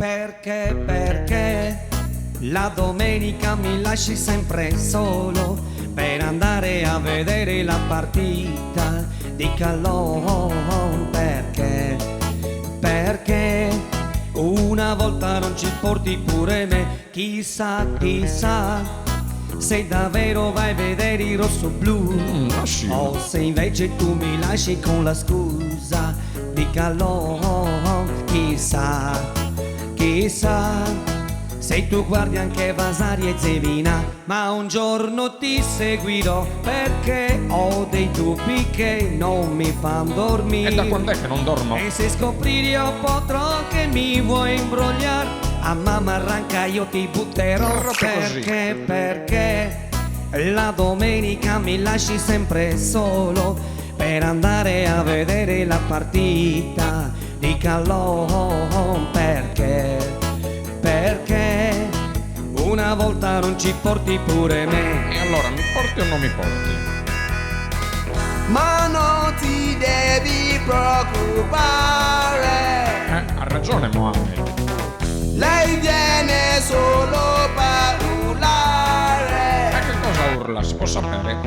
Perché la domenica mi lasci sempre solo per andare a vedere la partita di calcio. Perché una volta non ci porti pure me, chissà se davvero vai a vedere il rosso-blu, o se invece tu mi lasci con la scusa di calcio. Chissà se tu guardi anche Vasari e Zevina, ma un giorno ti seguirò perché ho dei dubbi che non mi fanno dormire. E da quando è che non dormo? E se scoprire io potrò che mi vuoi imbrogliare, a mamma arranca io ti butterò. Perché la domenica mi lasci sempre solo per andare a vedere la partita di calcio. Perché una volta non ci porti pure me. E allora mi porti o non mi porti? Ma non ti devi preoccupare, Ha ragione Mohammed. lei viene solo per urlare. Ma che cosa urla? Si può sapere?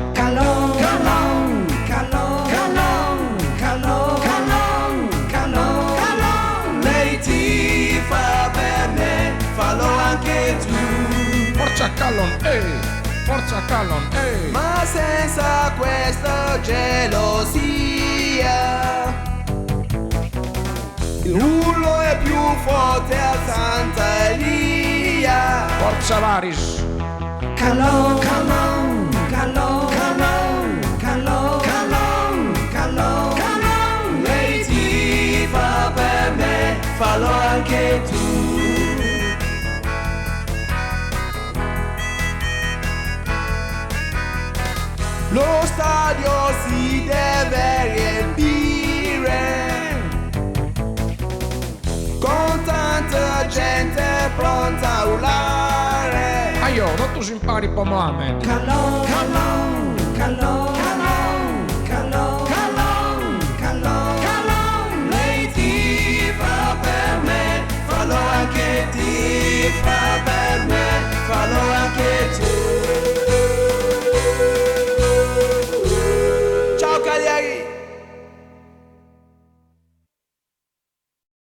Lei ti fa per me, fallo anche tu. Forza Callon, Forza Callon, Ma senza questa gelosia, l'urlo è più forte a Santa Elia. Forza Varis. Lei ti fa per me, fallo anche tu. Lo stadio si deve riempire con tanta gente pronta a urlare. Aio, non tu si impari po' Mohammed. Calon,